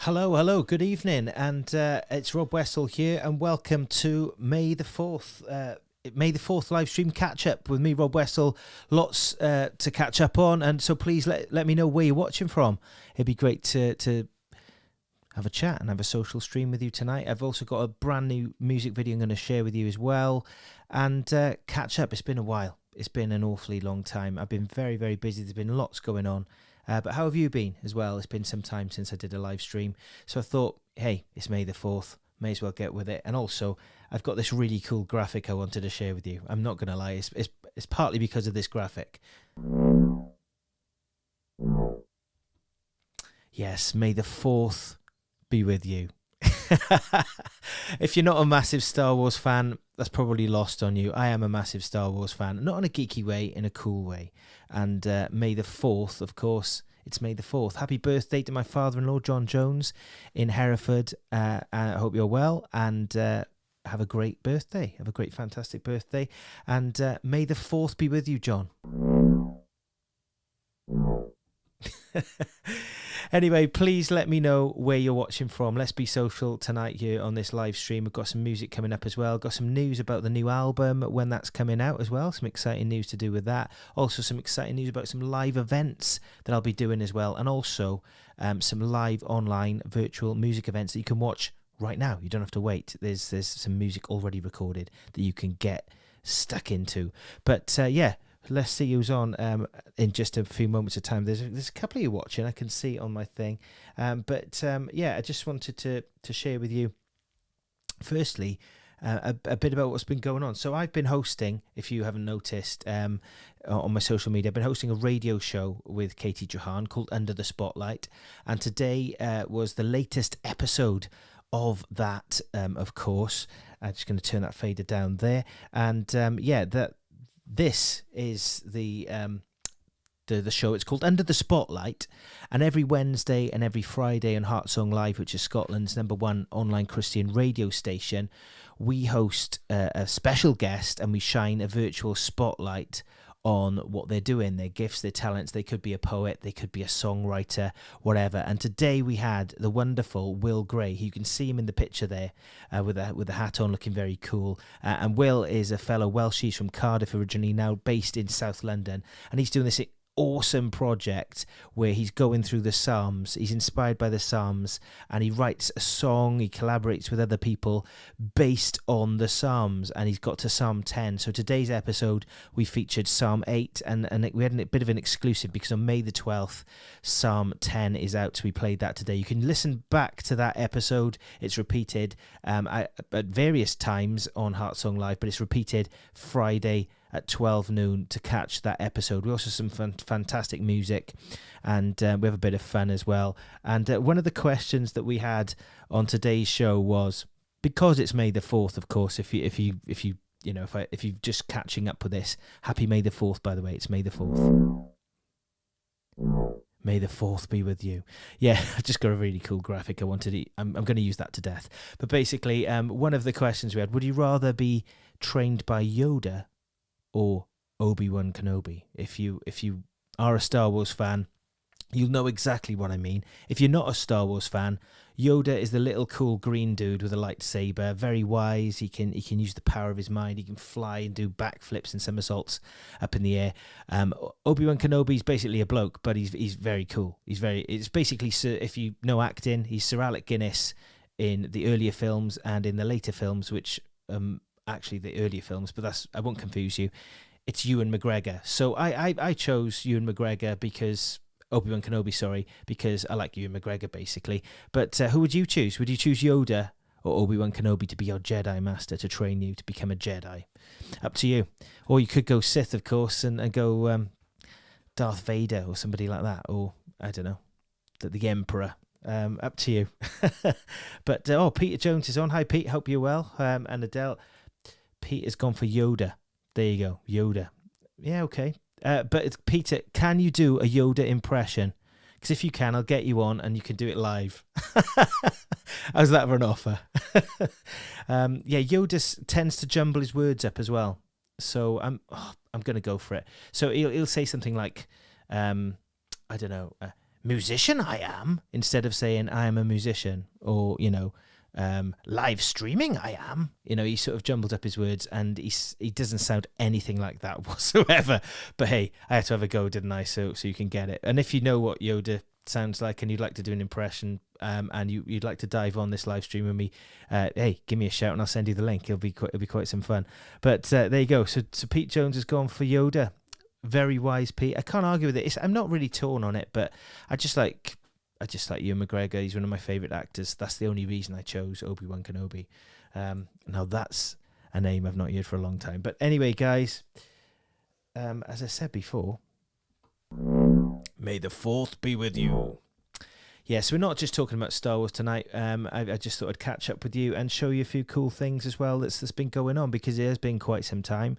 Hello, good evening, and it's Rob Westall here, and welcome to May the 4th. May the 4th live stream catch up with me, Rob Westall. Lots to catch up on, and so please let me know where you're watching from. It'd be great to have a chat and have a social stream with you tonight. I've also got a brand new music video I'm going to share with you as well, and catch up. It's been a while. It's been an awfully long time. I've been very, very busy. There's been lots going on. But how have you been as well? It's been some time since I did a live stream. So I thought, hey, it's May the 4th. May as well get with it. And also, I've got this really cool graphic I wanted to share with you. I'm not going to lie. It's partly because of this graphic. Yes, May the 4th be with you. If you're not a massive Star Wars fan, that's probably lost on you. I am a massive Star Wars fan, not in a geeky way, in a cool way. And May the 4th, of course, it's May the 4th. Happy birthday to my father-in-law, John Jones, in Hereford. I hope you're well, and have a great birthday. Have a great, fantastic birthday. And May the 4th be with you, John. Anyway, please let me know where you're watching from. Let's be social tonight here on this live stream. We've got some music coming up as well. Got some news about the new album, when that's coming out as well. Some exciting news to do with that. Also some exciting news about some live events that I'll be doing as well. And also some live online virtual music events that you can watch right now. You don't have to wait. There's some music already recorded that you can get stuck into. But yeah. Let's see who's on in just a few moments of time. There's a couple of you watching. I can see on my thing. But yeah, I just wanted to share with you, firstly, a bit about what's been going on. So I've been hosting, if you haven't noticed, on my social media, I've been hosting a radio show with Katie Johan called Under the Spotlight. And today was the latest episode of that, of course. I'm just going to turn that fader down there. And yeah, this is the show. It's called Under the Spotlight, and every Wednesday and every Friday on Heartsong Live, which is Scotland's #1 online Christian radio station, we host a special guest and we shine a virtual spotlight on what they're doing, their gifts, their talents. They could be a poet, they could be a songwriter, whatever. And today we had the wonderful Will Gray. You can see him in the picture there with a hat on, looking very cool. And Will is a fellow Welsh. He's from Cardiff originally, now based in South London. And he's doing this awesome project where he's going through the Psalms. He's inspired by the Psalms and he writes a song. He collaborates with other people based on the Psalms, and he's got to Psalm 10. So today's episode we featured Psalm 8, and we had a bit of an exclusive because on May the 12th Psalm 10 is out, so we played that today. You can listen back to that episode. It's repeated at various times on Heartsong Live, but it's repeated Friday at 12 noon to catch that episode. We also have some fantastic music, and we have a bit of fun as well. And one of the questions that we had on today's show was, because it's May the 4th, of course, if you're just catching up with this, happy May the 4th, by the way. It's May the 4th. May the 4th be with you. Yeah, I've just got a really cool graphic. I'm going to use that to death. But basically, one of the questions we had, would you rather be trained by Yoda or Obi-Wan Kenobi? If you are a Star Wars fan, you'll know exactly what I mean. If you're not a Star Wars fan, Yoda is the little cool green dude with a lightsaber, very wise. He can use the power of his mind. He can fly and do backflips and somersaults up in the air. Obi-Wan Kenobi is basically a bloke, but he's very cool. It's basically, if you know acting, he's Sir Alec Guinness in the earlier films and in the later films, which actually the earlier films, but I won't confuse you. It's Ewan McGregor. So I chose Ewan McGregor because Obi-Wan Kenobi, because I like Ewan McGregor basically. But who would you choose? Would you choose Yoda or Obi-Wan Kenobi to be your Jedi Master, to train you to become a Jedi? Up to you. Or you could go Sith, of course, and go Darth Vader or somebody like that, or I don't know, the Emperor. Up to you. But Peter Jones is on. Hi Pete, hope you're well. And Adele. Pete has gone for Yoda. There you go, Yoda. Yeah, okay. But Peter, can you do a Yoda impression? Because if you can, I'll get you on and you can do it live. How's that for an offer? Yeah, Yoda tends to jumble his words up as well. So I'm going to go for it. So he'll say something like, I don't know, musician I am, instead of saying I am a musician, or, live streaming I am. He sort of jumbled up his words, and he doesn't sound anything like that whatsoever. But hey, I had to have a go, didn't I? So you can get it. And if you know what Yoda sounds like and you'd like to do an impression, and you'd like to dive on this live stream with me, hey, give me a shout and I'll send you the link. It'll be quite some fun. But there you go. So Pete Jones has gone for Yoda. Very wise, Pete. I can't argue with it. I'm not really torn on it, but I just like Ewan McGregor. He's one of my favourite actors. That's the only reason I chose Obi-Wan Kenobi. Now that's a name I've not heard for a long time. But anyway, guys, as I said before, may the 4th be with you. Yes, we're not just talking about Star Wars tonight. I just thought I'd catch up with you and show you a few cool things as well that's been going on, because it has been quite some time.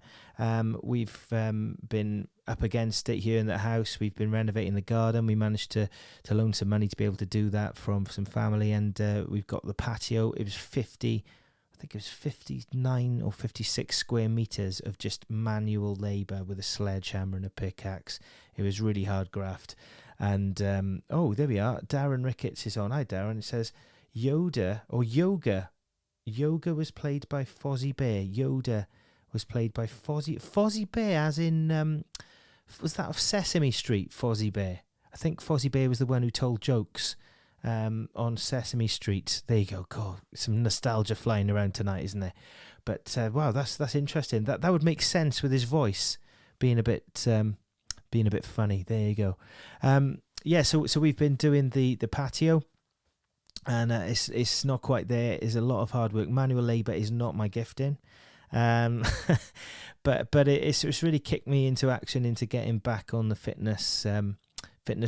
We've been up against it here in the house. We've been renovating the garden. We managed to loan some money to be able to do that from some family, and we've got the patio. It was 59 or 56 square meters of just manual labor with a sledgehammer and a pickaxe. It was really hard graft. And there we are. Darren Ricketts is on. Hi, Darren. It says Yoda or Yoga. Yoga was played by Fozzie Bear. Yoda was played by Fozzie Bear, as in was that of Sesame Street? Fozzie Bear. I think Fozzie Bear was the one who told jokes on Sesame Street. There you go. God, some nostalgia flying around tonight, isn't there? But wow, that's interesting. That would make sense with his voice being a bit funny. There you go. So we've been doing the patio, and it's not quite there. It's a lot of hard work. Manual labour is not my gifting, but it's really kicked me into action, into getting back on the fitness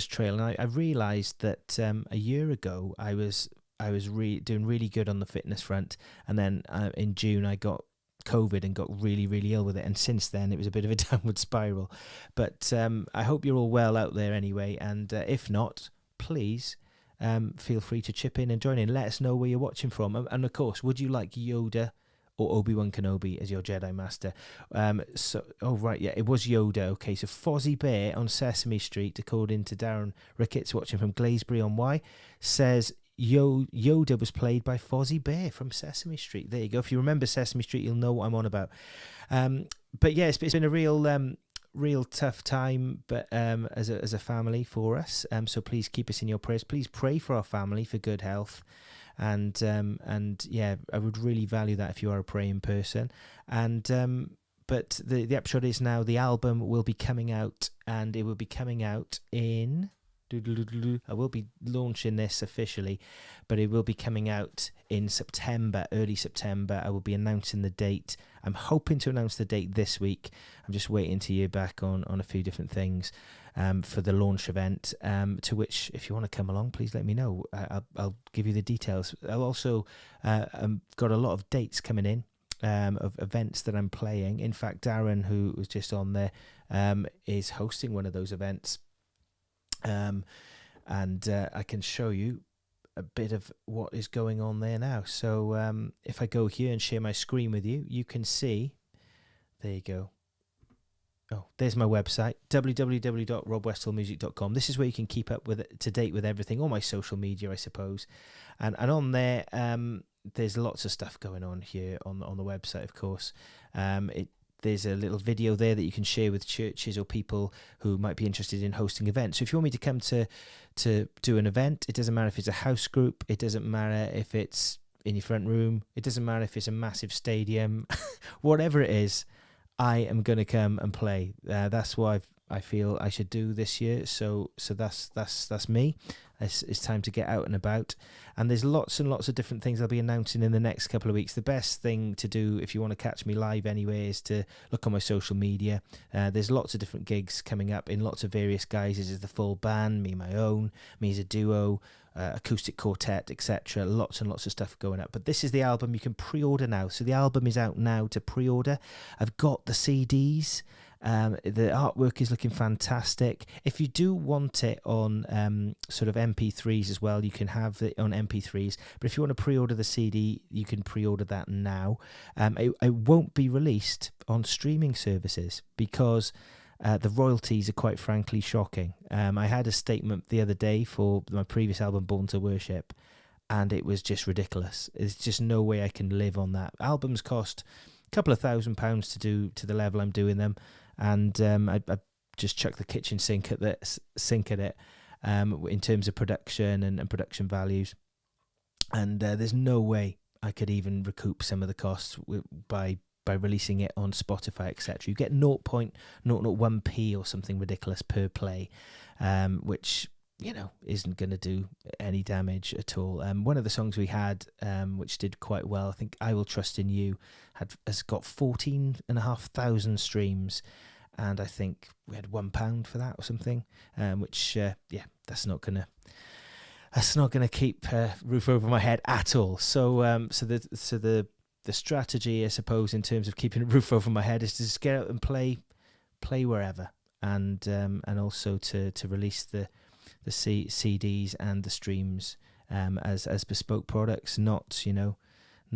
trail. And I realised that a year ago I was doing really good on the fitness front, and then in June I got COVID and got really, really ill with it, and since then it was a bit of a downward spiral. But I hope you're all well out there anyway, and if not, please feel free to chip in and join in. Let us know where you're watching from, and of course, would you like Yoda or Obi-Wan Kenobi as your Jedi Master? It was Yoda. Okay, so Fozzie Bear on Sesame Street, according to Darren Ricketts, watching from Glaisbury on Y, says Yoda was played by Fozzie Bear from Sesame Street. There you go. If you remember Sesame Street, you'll know what I'm on about. But yeah, it's been a real tough time, but as a family for us. So please keep us in your prayers. Please pray for our family for good health. And yeah, I would really value that if you are a praying person. And but the upshot is now the album will be coming out, and it will be coming out in... I will be launching this officially, but it will be coming out in September, early September. I will be announcing the date. I'm hoping to announce the date this week. I'm just waiting to hear back on a few different things for the launch event, to which, if you want to come along, please let me know. I'll give you the details. I'll also got a lot of dates coming in of events that I'm playing. In fact, Darren, who was just on there, is hosting one of those events. And I can show you a bit of what is going on there now. So if I go here and share my screen with you, you can see, there you go. Oh, there's my website, www.robwestallmusic.com. This is where you can keep up to date with everything, all my social media, I suppose. And on there, there's lots of stuff going on here on the website, of course. There's a little video there that you can share with churches or people who might be interested in hosting events. So if you want me to come to do an event, it doesn't matter if it's a house group, it doesn't matter if it's in your front room, it doesn't matter if it's a massive stadium, whatever it is, I am going to come and play. That's what I feel I should do this year. So that's me. It's time to get out and about. And there's lots and lots of different things I'll be announcing in the next couple of weeks. The best thing to do if you want to catch me live anyway is to look on my social media. There's lots of different gigs coming up in lots of various guises. There's the full band, me my own, me as a duo, acoustic quartet, etc. Lots and lots of stuff going up. But this is the album you can pre-order now. So the album is out now to pre-order. I've got the CDs. The artwork is looking fantastic. If you do want it on sort of MP3s as well, you can have it on MP3s. But if you want to pre-order the CD, you can pre-order that now. It won't be released on streaming services because the royalties are quite frankly shocking. I had a statement the other day for my previous album, Born to Worship, and it was just ridiculous. There's just no way I can live on that. Albums cost a couple of £1,000 to do to the level I'm doing them, and I just chuck the kitchen sink at it in terms of production and production values. And there's no way I could even recoup some of the costs by releasing it on Spotify, etc. You get 0.001p or something ridiculous per play, which isn't going to do any damage at all. One of the songs we had, which did quite well, I think "I Will Trust in You," has got 14,500 streams, and I think we had £1 for that or something. Which that's not gonna keep roof over my head at all. So the strategy, I suppose, in terms of keeping a roof over my head is to just get out and play wherever, and also to release the CDs and the streams as bespoke products, not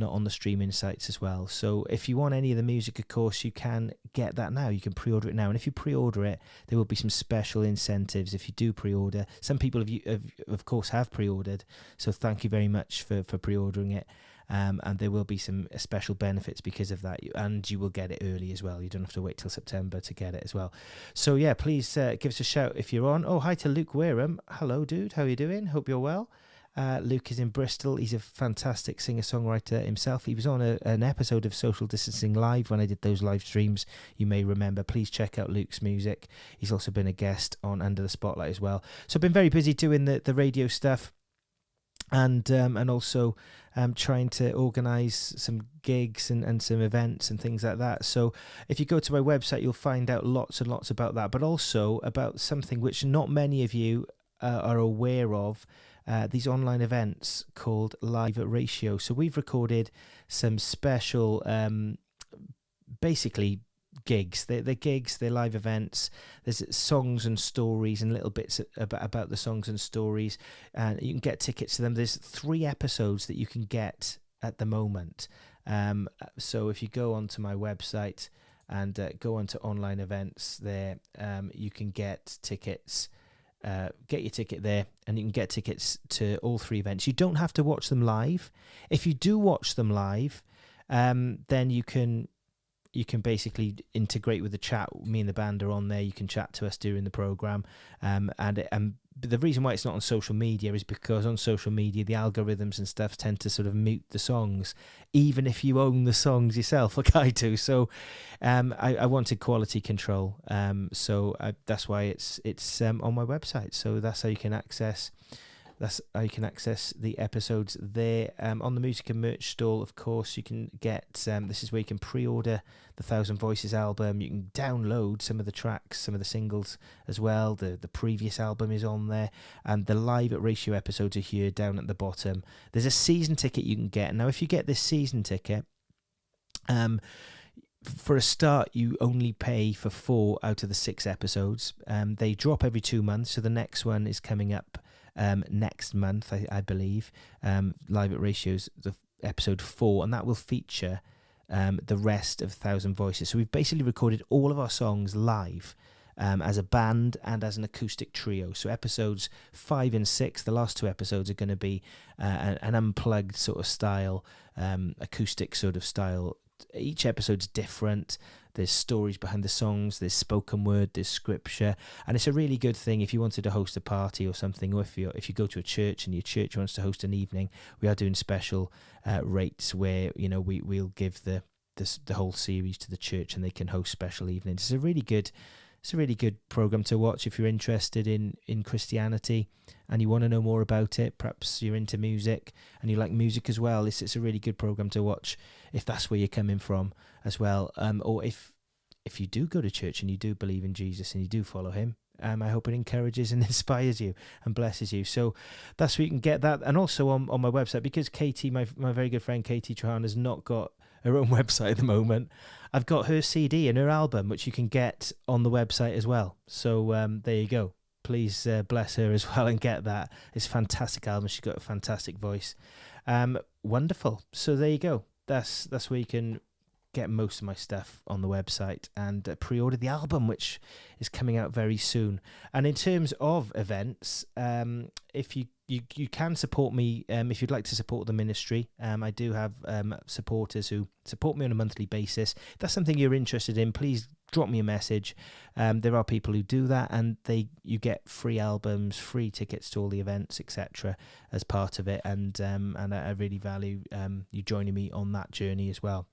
on the streaming sites as well. So if you want any of the music, of course, you can get that now. You can pre-order it now, and if you pre-order it, there will be some special incentives if you do pre-order. Some people of course have pre-ordered, so thank you very much for pre-ordering it. And there will be some special benefits because of that, and you will get it early as well. You don't have to wait till September to get it as well. So yeah, please give us a shout if you're on. Oh, hi to Luke Wareham. Hello, dude. How are you doing? Hope you're well. Luke is in Bristol. He's a fantastic singer-songwriter himself. He was on an episode of Social Distancing Live when I did those live streams. You may remember. Please check out Luke's music. He's also been a guest on Under the Spotlight as well. So I've been very busy doing the radio stuff, and also trying to organise some gigs and some events and things like that. So if you go to my website, you'll find out lots and lots about that, but also about something which not many of you are aware of, these online events called Live at Ratio. So we've recorded some special, basically gigs. They're gigs, they're live events. There's songs and stories and little bits about the songs and stories, and you can get tickets to them. There's 3 episodes that you can get at the moment. So if you go onto my website and go onto online events there, you can get tickets. Get your ticket there, and you can get tickets to all 3 events. You don't have to watch them live. If you do watch them live, then you can basically integrate with the chat. Me and the band are on there. You can chat to us during the program, and the reason why it's not on social media is because on social media the algorithms and stuff tend to sort of mute the songs, even if you own the songs yourself, like I do. So I wanted quality control, so that's why it's on my website. So that's how you can access the episodes there. On the music and merch stall, of course, you can get, this is where you can pre-order the 1,000 Voices album. You can download some of the tracks, some of the singles as well. The previous album is on there, and the Live at Ratio episodes are here down at the bottom. There's a season ticket you can get. Now, if you get this season ticket, for a start, you only pay for 4 out of the 6 episodes. They drop every 2 months, so the next one is coming up next month, I believe. Live at Ratio's the episode 4, and that will feature the rest of 1,000 Voices. So we've basically recorded all of our songs live as a band and as an acoustic trio. So episodes 5 and 6, the last 2 episodes, are going to be an unplugged sort of style, acoustic sort of style. Each episode's different. There's stories behind the songs, there's spoken word, there's scripture, and it's a really good thing if you wanted to host a party or something, or if you go to a church and your church wants to host an evening. We are doing special rates where we'll give the whole series to the church and they can host special evenings. It's a really good program to watch if you're interested in Christianity and you want to know more about it. Perhaps you're into music and you like music as well. It's a really good program to watch if that's where you're coming from as well. Or if you do go to church and you do believe in Jesus and you do follow him, I hope it encourages and inspires you and blesses you. So that's where you can get that. And also on my website, because Katie, my very good friend Katie Trahan, has not got her own website at the moment, I've got her CD and her album, which you can get on the website as well. So there you go. Please bless her as well and get that. It's a fantastic album. She's got a fantastic voice. Wonderful. So there you go. That's where you can get most of my stuff on the website and pre-order the album, which is coming out very soon. And in terms of events, if you can support me, if you'd like to support the ministry, I do have supporters who support me on a monthly basis. If that's something you're interested in, please drop me a message. There are people who do that, and you get free albums, free tickets to all the events, etc. as part of it, and I really value you joining me on that journey as well.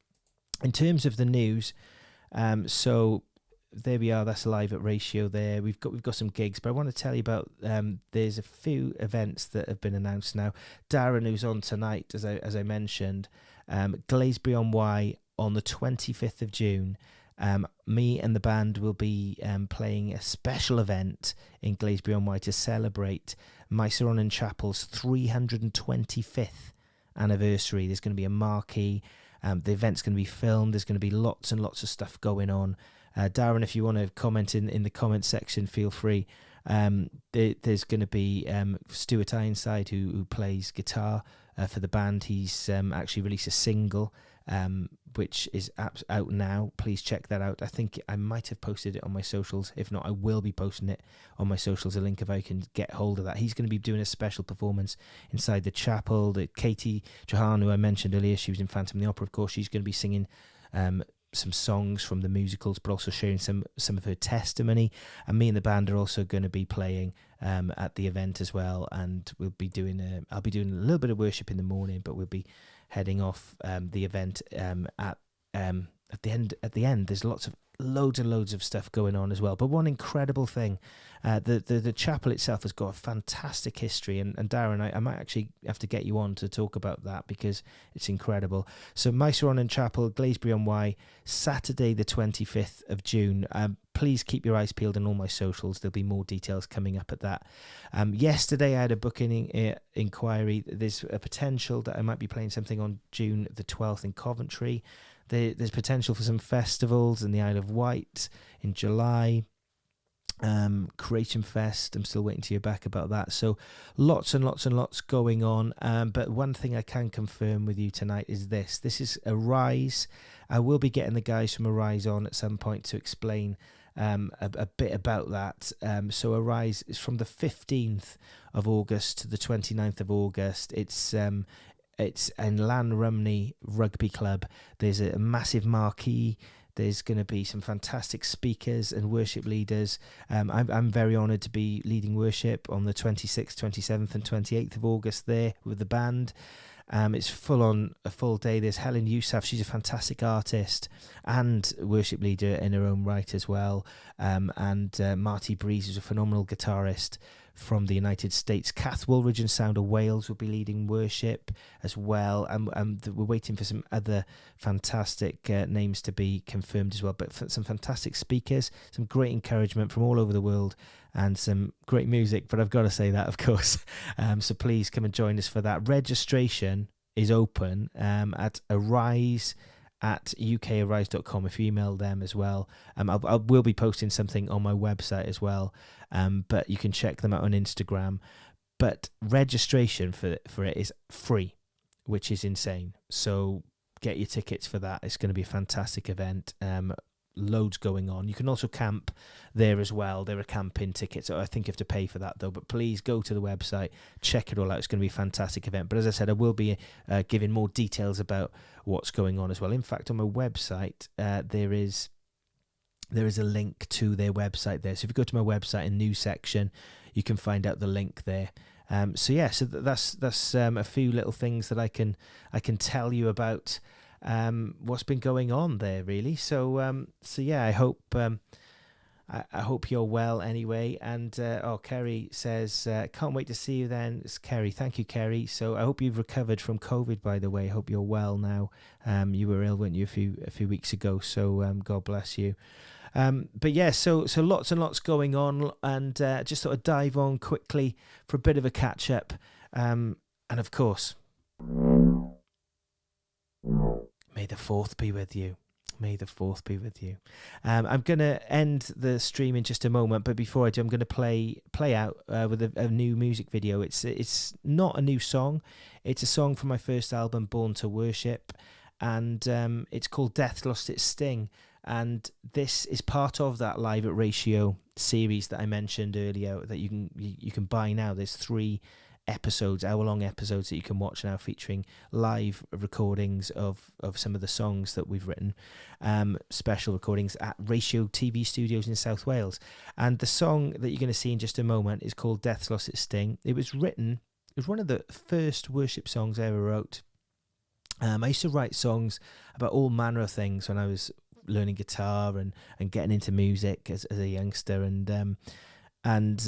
In terms of the news, so there we are. That's live at Ratio. There we've got some gigs, but I want to tell you about. There's a few events that have been announced now. Darren, who's on tonight, as I mentioned, Glaisbury-on-Wye on the 25th of June. Me and the band will be playing a special event in Glaisbury-on-Wye to celebrate Myceron Chapel's 325th anniversary. There's going to be a marquee. The event's going to be filmed. There's going to be lots and lots of stuff going on. Darren, if you want to comment in the comment section, feel free. There's going to be Stuart Ironside who plays guitar for the band. He's actually released a single which is out now. Please check that out. I think I might have posted it on my socials. If not, I will be posting it on my socials, a link if I can get hold of that. He's going to be doing a special performance inside the chapel. Katie Jahan, who I mentioned earlier, she was in Phantom of the Opera, of course. She's going to be singing some songs from the musicals, but also sharing some of her testimony. And me and the band are also going to be playing at the event as well. And we'll be doing I'll be doing a little bit of worship in the morning, but we'll be heading off the event at the end. At the end, there's loads and loads of stuff going on as well. But one incredible thing, the chapel itself has got a fantastic history, and Darren, I might actually have to get you on to talk about that because it's incredible. So Myceron Chapel, Glaisbury-on-Wye, Saturday the 25th of June. Please keep your eyes peeled on all my socials. There'll be more details coming up at that. Yesterday I had a booking inquiry. There's a potential that I might be playing something on June the 12th in Coventry. There's potential for some festivals in the Isle of Wight in July. Creation Fest, I'm still waiting to hear back about that. So lots and lots and lots going on. But one thing I can confirm with you tonight is this is Arise. I will be getting the guys from Arise on at some point to explain a bit about that. So Arise is from the 15th of August to the 29th of August. It's in Llanrumney Rugby Club. There's a massive marquee. There's going to be some fantastic speakers and worship leaders. I'm very honoured to be leading worship on the 26th, 27th and 28th of August there with the band. It's a full day. There's Helen Yousaf. She's a fantastic artist and worship leader in her own right as well. And Marty Breeze, who's a phenomenal guitarist from the United States. Kath Woolridge and Sound of Wales will be leading worship as well. And we're waiting for some other fantastic names to be confirmed as well. But some fantastic speakers, some great encouragement from all over the world, and some great music. But I've got to say that, of course. So please come and join us for that. Registration is open at Arise at ukarise.com if you email them as well. I will be posting something on my website as well, but you can check them out on Instagram. But registration for it is free, which is insane. So get your tickets for that. It's going to be a fantastic event. Loads going on. You can also camp there as well. There are camping tickets. I think you have to pay for that though, but please go to the website, check it all out. It's going to be a fantastic event. But as I said, I will be giving more details about what's going on as well. In fact, on my website there is a link to their website there. So if you go to my website in news section, you can find out the link there. So that's a few little things that I can tell you about what's been going on there, really. So yeah, I hope you're well anyway. And Kerry says can't wait to see you then. It's Kerry. Thank you, Kerry. So I hope you've recovered from COVID, by the way. I hope you're well now. You were ill, weren't you, a few weeks ago, so God bless you. But yeah, so lots and lots going on, and just thought I'd dive on quickly for a bit of a catch up, and of course, may the 4th be with you. May the 4th be with you. I'm going to end the stream in just a moment, but before I do, I'm going to play out with a new music video. It's not a new song. It's a song from my first album, Born to Worship, and it's called Death Lost Its Sting. And this is part of that Live at Ratio series that I mentioned earlier that you can buy now. There's 3 episodes, hour-long episodes that you can watch now, featuring live recordings of some of the songs that we've written, special recordings at Ratio TV Studios in South Wales. And the song that you're going to see in just a moment is called Death's Lost Its Sting. It was one of the first worship songs I ever wrote. I used to write songs about all manner of things when I was learning guitar and getting into music as a youngster, and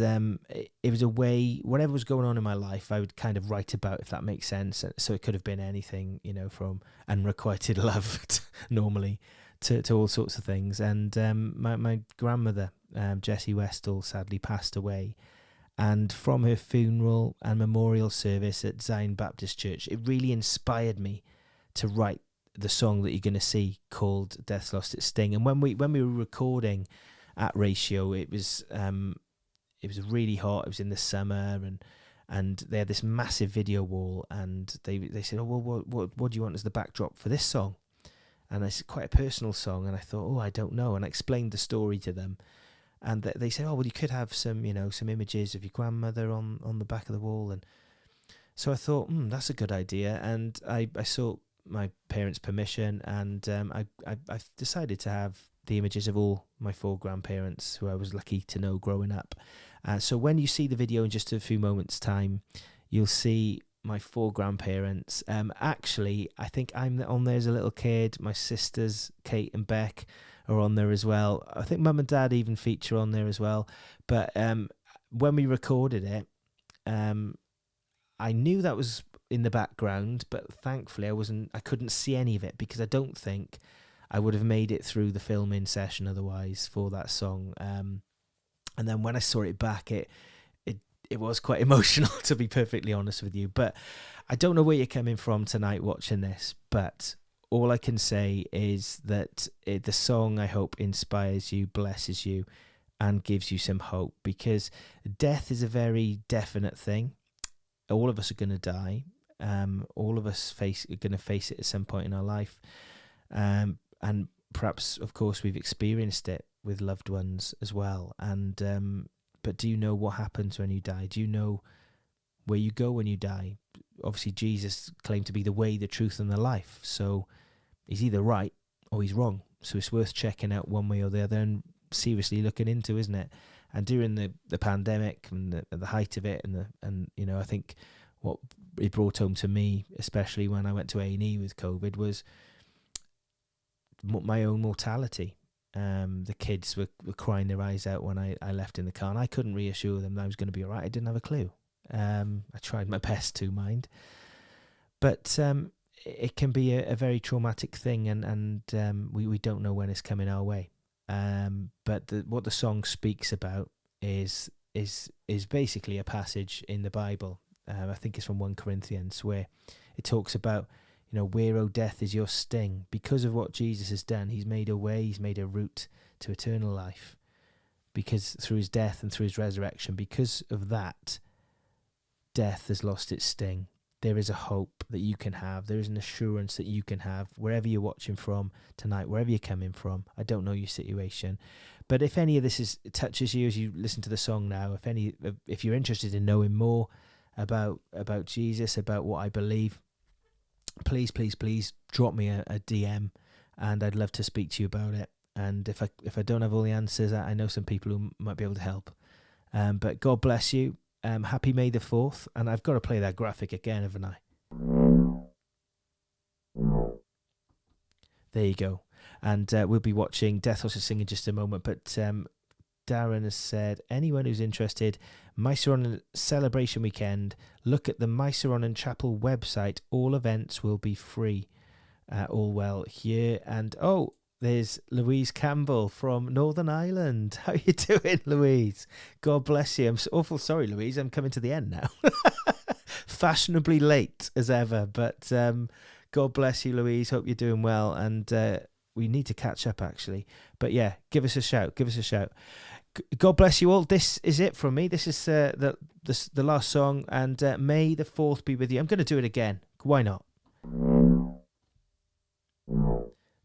it was a way, whatever was going on in my life, I would kind of write about, if that makes sense. So it could have been anything, from unrequited love normally to all sorts of things. And my grandmother, Jessie Westall, sadly passed away. And from her funeral and memorial service at Zion Baptist Church, it really inspired me to write the song that you're going to see called Death Lost Its Sting. And when we were recording at Ratio, it was really hot. It was in the summer, and they had this massive video wall, and they said, "Oh, well, what do you want as the backdrop for this song?" And it's quite a personal song, and I thought, "Oh, I don't know." And I explained the story to them, and they said, "Oh, well, you could have some images of your grandmother on the back of the wall." And so I thought, that's a good idea, and I sought my parents' permission, and I decided to have the images of all my 4 grandparents who I was lucky to know growing up. So when you see the video in just a few moments' time, you'll see my 4 grandparents. Actually, I think I'm on there as a little kid. My sisters, Kate and Beck, are on there as well. I think Mum and Dad even feature on there as well. But when we recorded it, I knew that was in the background, but thankfully I couldn't see any of it, because I don't think I would have made it through the filming session otherwise for that song. And then when I saw it back, it was quite emotional, to be perfectly honest with you. But I don't know where you're coming from tonight watching this, but all I can say is that the song, I hope, inspires you, blesses you, and gives you some hope, because death is a very definite thing. All of us are going to die. All of us are going to face it at some point in our life. And perhaps, of course, we've experienced it with loved ones as well. And but do you know what happens when you die? Do you know where you go when you die? Obviously, Jesus claimed to be the way, the truth, and the life. So he's either right or he's wrong. So it's worth checking out one way or the other and seriously looking into, isn't it? And during the pandemic and the height of it, and I think what it brought home to me, especially when I went to A&E with COVID, was my own mortality. The kids were crying their eyes out when I left in the car, and I couldn't reassure them that I was going to be all right. I didn't have a clue. I tried my best to, mind. But it can be a very traumatic thing, and we don't know when it's coming our way. But what the song speaks about is basically a passage in the Bible. I think it's from 1 Corinthians, where it talks about, where, O death, is your sting? Because of what Jesus has done, he's made a way, he's made a route to eternal life. Because through his death and through his resurrection, because of that, death has lost its sting. There is a hope that you can have. There is an assurance that you can have wherever you're watching from tonight, wherever you're coming from. I don't know your situation, but if any of this touches you as you listen to the song now, if you're interested in knowing more about Jesus, about what I believe, please drop me a DM, and I'd love to speak to you about it. And if I don't have all the answers, I know some people who might be able to help. But God bless you. Happy May the 4th, and I've got to play that graphic again, haven't I? There you go. And we'll be watching Death Lost Its Sting in just a moment, but Darren has said, anyone who's interested, Myceronen Celebration Weekend, look at the Myceronen Chapel website. All events will be free. All well here. And there's Louise Campbell from Northern Ireland. How you doing, Louise? God bless you. I'm awful sorry, Louise. I'm coming to the end now. Fashionably late as ever, but God bless you, Louise. Hope you're doing well. And we need to catch up, actually. But yeah, give us a shout. God bless you all. This is it from me. This is the last song, and May the 4th be with you. I'm going to do it again. Why not?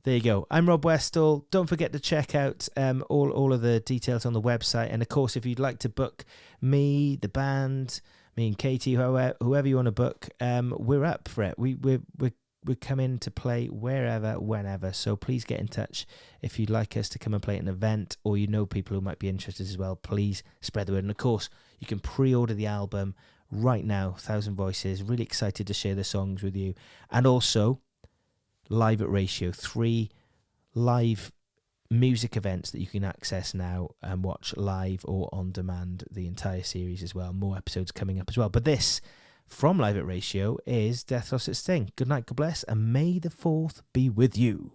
There you go. I'm Rob Westall. Don't forget to check out all of the details on the website. And of course, if you'd like to book me, the band, me and Katie, whoever you want to book, we're up for it. We're coming to play wherever, whenever. So please get in touch if you'd like us to come and play at an event, or you know people who might be interested as well. Please spread the word. And of course, you can pre-order the album right now, 1,000 Voices. Really excited to share the songs with you. And also, Live at Ratio, 3 live music events that you can access now and watch live or on demand, the entire series as well. More episodes coming up as well. But this, from Live at Ratio, is Death Loss at Sting. Good night, God bless, and may the 4th be with you.